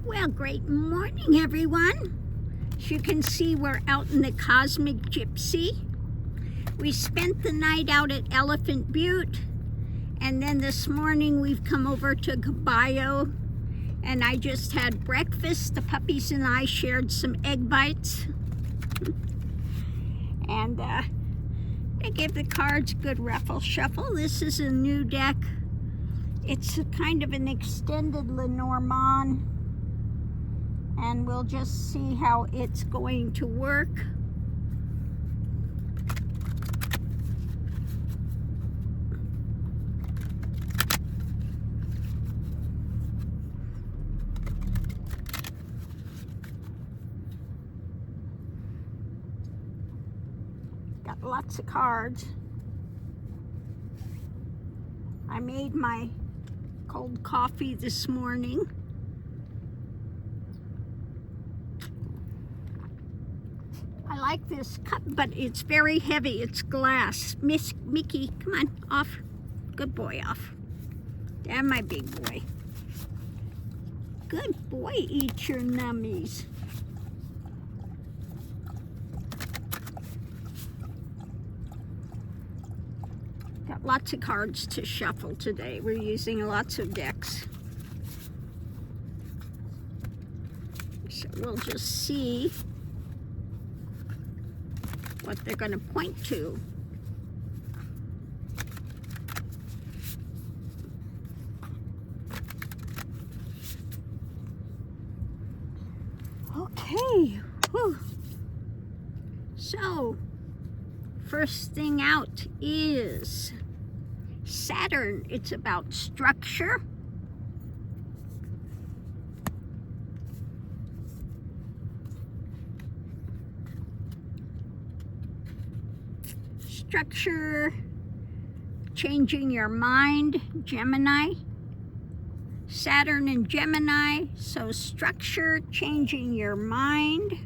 Well, great morning, everyone. As you can see, we're out in the Cosmic Gypsy. We spent the night out at Elephant Butte, and then this morning we've come over to Caballo, and I just had breakfast. The puppies and I shared some egg bites, and I gave the cards a good ruffle shuffle. This is a new deck. It's a kind of an extended Lenormand, and we'll just see how it's going to work. Got lots of cards. I made my cold coffee this morning. I like this cup, but it's very heavy. It's glass. Miss Mickey, come on, off. Good boy, off. Damn, my big boy. Good boy, eat your nummies. Got lots of cards to shuffle today. We're using lots of decks. So we'll just see what they're going to point to. Okay. Whew. So, first thing out is Saturn. It's about structure. Structure, changing your mind, Gemini. Saturn and Gemini, so structure, changing your mind.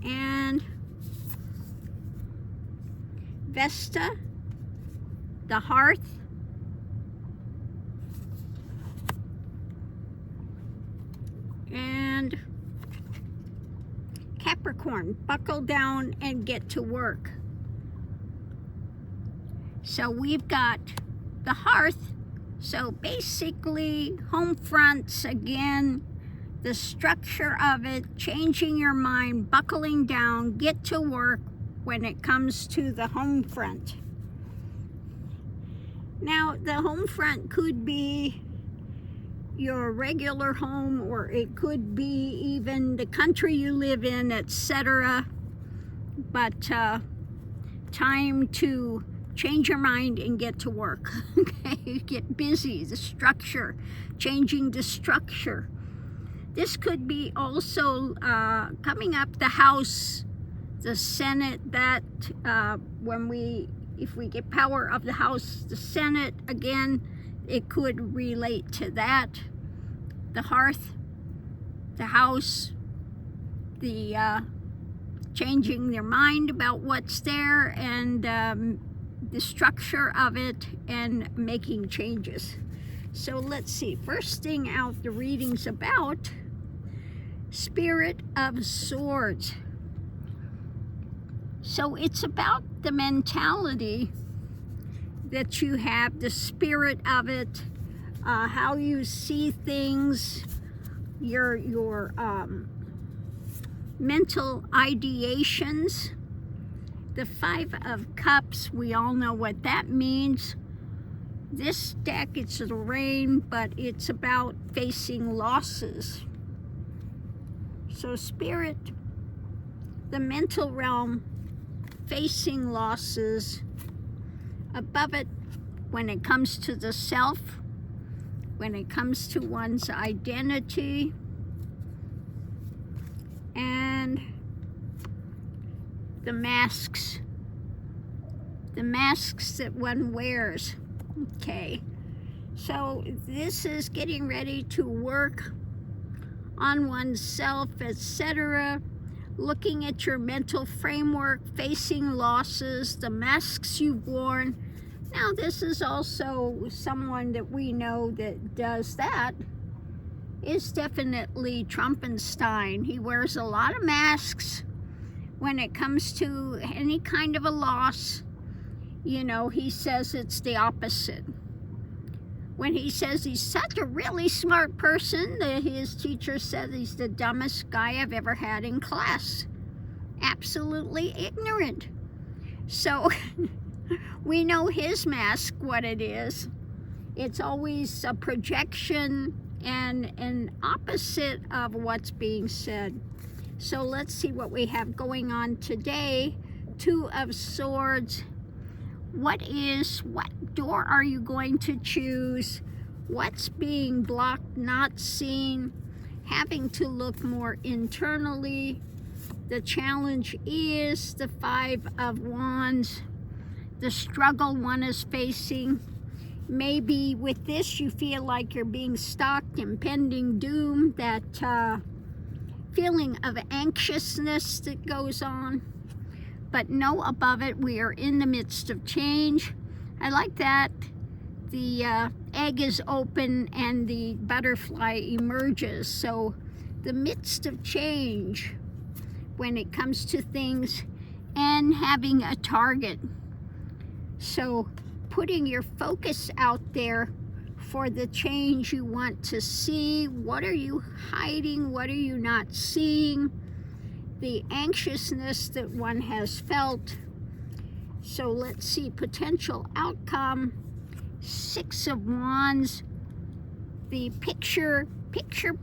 And Vesta, the hearth. And Capricorn, buckle down and get to work. So we've got the hearth, so basically home fronts again, the structure of it, changing your mind, buckling down, get to work when it comes to the home front. Now, the home front could be your regular home, or it could be even the country you live in, etc. But time to change your mind and get to work. Okay, get busy. The structure, changing the structure. This could be also coming up the House, the Senate. That if we get power of the House, the Senate again, it could relate to that. The hearth, the House, the changing their mind about what's there, and the structure of it, and making changes. So let's see. First thing out, the reading's about Spirit of Swords. So it's about the mentality that you have, the spirit of it, how you see things, your mental ideations. The Five of Cups, we all know what that means. This deck, it's the rain, but it's about facing losses. So Spirit, the mental realm, facing losses. Above it, when it comes to the self, when it comes to one's identity, and the masks that one wears. Okay, so this is getting ready to work on oneself, etc. Looking at your mental framework, facing losses, the masks you've worn. Now this is also someone that we know that does that. is definitely Trumpenstein. He wears a lot of masks when it comes to any kind of a loss. You know, he says it's the opposite. When he says he's such a really smart person, his teacher said he's the dumbest guy I've ever had in class. Absolutely ignorant. So we know his mask, what it is. It's always a projection and an opposite of what's being said. So let's see what we have going on today. Two of Swords. What door are you going to choose? What's being blocked, not seen? Having to look more internally. The challenge is the Five of Wands. The struggle one is facing. Maybe with this you feel like you're being stalked, impending doom, that feeling of anxiousness that goes on. But know above it, we are in the midst of change. I like that. The egg is open and the butterfly emerges. So the midst of change when it comes to things, and having a target. So putting your focus out there for the change you want to see. What are you hiding? What are you not seeing? The anxiousness that one has felt. So let's see, potential outcome. Six of Wands. The picture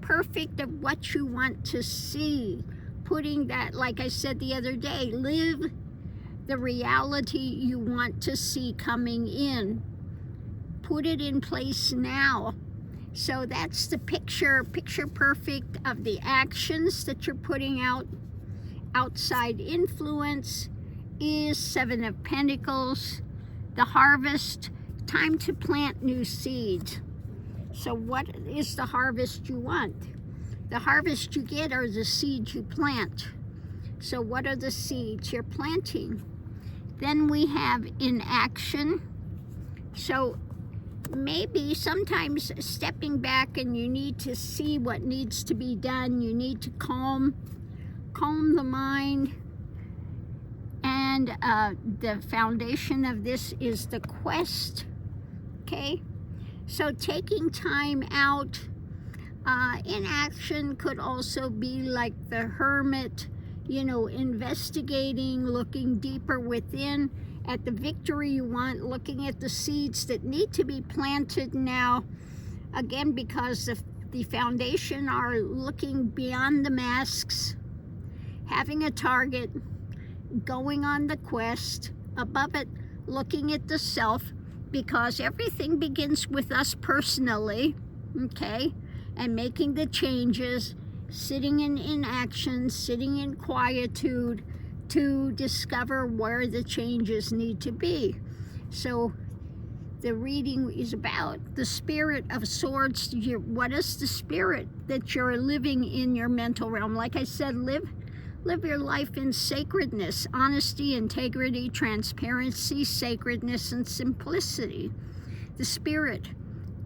perfect of what you want to see. Putting that, like I said the other day, live the reality you want to see coming in. Put it in place now. So that's the picture perfect of the actions that you're putting out. Outside influence is Seven of Pentacles. The harvest, time to plant new seeds. So what is the harvest you want? The harvest you get are the seeds you plant. So what are the seeds you're planting? Then we have inaction. So maybe sometimes stepping back, and you need to see what needs to be done. You need to calm the mind. And the foundation of this is the quest. Okay? So taking time out. Inaction could also be like the Hermit, you know, investigating, looking deeper within at the victory you want, looking at the seeds that need to be planted now. Again, because the foundation are looking beyond the masks, having a target, going on the quest, above it, looking at the self, because everything begins with us personally, okay? And making the changes, sitting in inaction, sitting in quietude to discover where the changes need to be. So the reading is about the Spirit of Swords. What is the spirit that you're living in your mental realm? Like I said, live your life in sacredness, honesty, integrity, transparency, sacredness, and simplicity. The spirit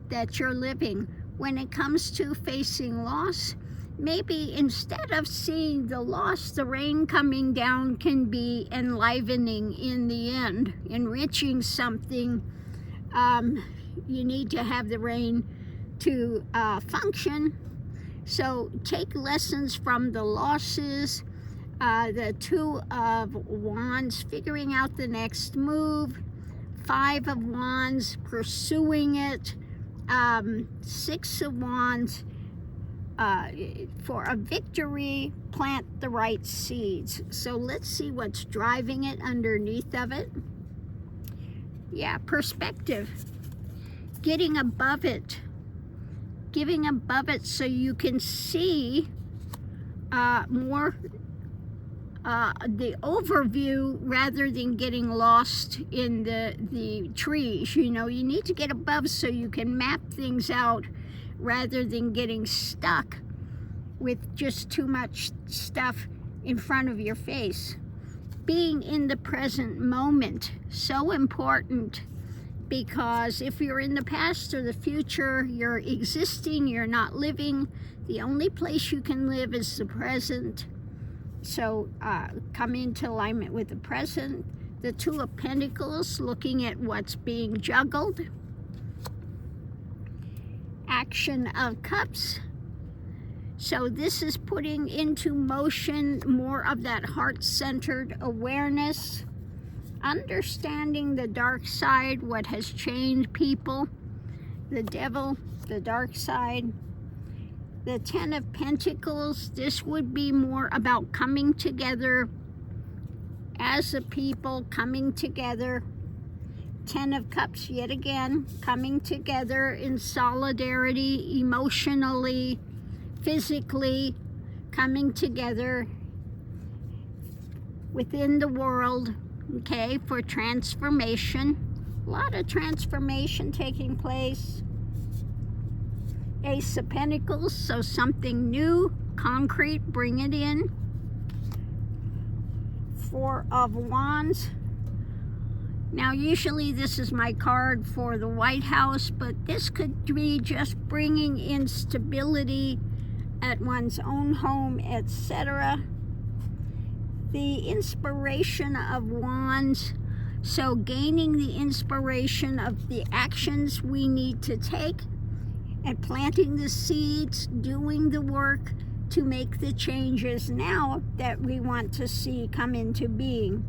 that you're living. When it comes to facing loss, maybe instead of seeing the loss, the rain coming down can be enlivening in the end, enriching something. You need to have the rain to function. So take lessons from the losses. The Two of Wands, figuring out the next move. Five of Wands, pursuing it. Six of Wands, for a victory, plant the right seeds. So let's see what's driving it underneath of it. Yeah, perspective. Getting above it. Giving above it so you can see more the overview rather than getting lost in the trees. You know, you need to get above so you can map things out rather than getting stuck with just too much stuff in front of your face. Being in the present moment, so important Because if you're in the past or the future, you're existing, you're not living. The only place you can live is the present. So come into alignment with the present. The Two of Pentacles, looking at what's being juggled. Action of Cups. So this is putting into motion more of that heart-centered awareness. Understanding the dark side, what has changed people. The Devil, the dark side. The Ten of Pentacles, this would be more about coming together as a people, coming together. Ten of Cups, yet again, coming together in solidarity, emotionally, physically, coming together within the world, okay, for transformation. A lot of transformation taking place. Ace of Pentacles, so something new, concrete, bring it in. Four of Wands. Now, usually this is my card for the White House, but this could be just bringing in stability at one's own home, etc. The Inspiration of Wands, so gaining the inspiration of the actions we need to take and planting the seeds, doing the work to make the changes now that we want to see come into being.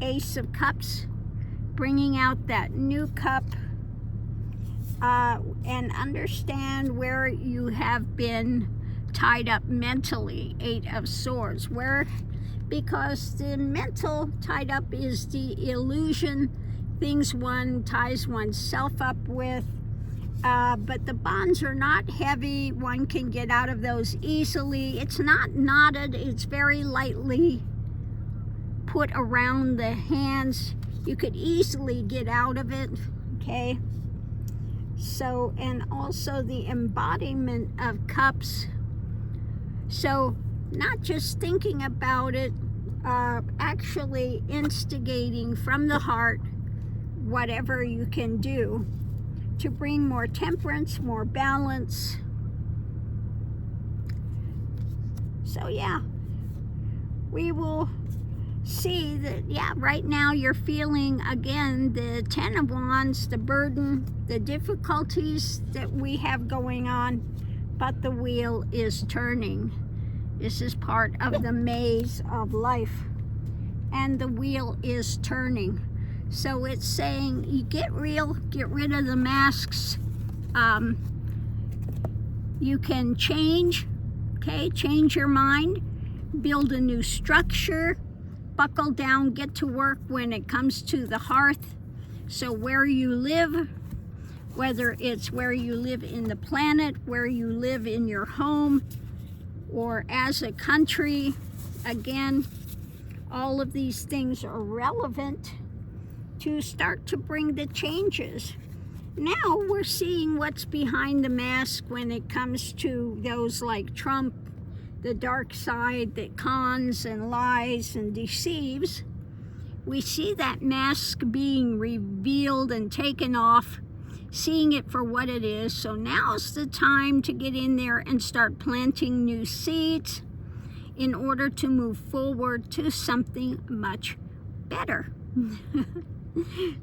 Ace of Cups, bringing out that new cup, and understand where you have been tied up mentally. Eight of Swords, because the mental tied up is the illusion, things one ties oneself up with, but the bonds are not heavy. One can get out of those easily. It's not knotted, it's very lightly put around the hands. You could easily get out of it, okay? So, and also the embodiment of cups. So, not just thinking about it, actually instigating from the heart whatever you can do to bring more temperance, more balance. So yeah, we will see that, yeah, right now you're feeling, again, the Ten of Wands, the burden, the difficulties that we have going on, but the wheel is turning. This is part of the maze of life, and the wheel is turning. So it's saying, you get real, get rid of the masks. You can change, okay, change your mind, build a new structure, buckle down, get to work when it comes to the hearth. So where you live, whether it's where you live in the planet, where you live in your home, or as a country, again, all of these things are relevant to start to bring the changes. Now we're seeing what's behind the mask when it comes to those like Trump, the dark side that cons and lies and deceives. We see that mask being revealed and taken off, seeing it for what it is. So now's the time to get in there and start planting new seeds in order to move forward to something much better.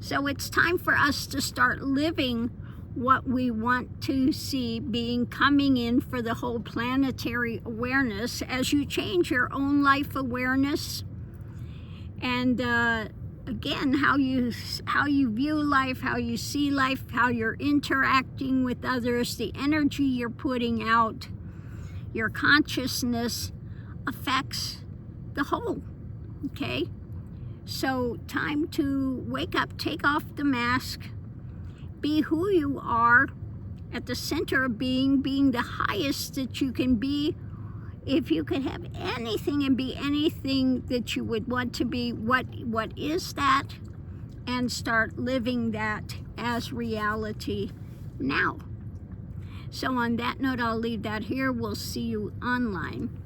So it's time for us to start living what we want to see being coming in for the whole planetary awareness as you change your own life awareness. And again, how you view life, how you see life, how you're interacting with others, the energy you're putting out, your consciousness affects the whole, okay? So time to wake up, take off the mask, be who you are at the center of being the highest that you can be. If you could have anything and be anything that you would want to be, what is that? And start living that as reality now. So on that note, I'll leave that here. We'll see you online.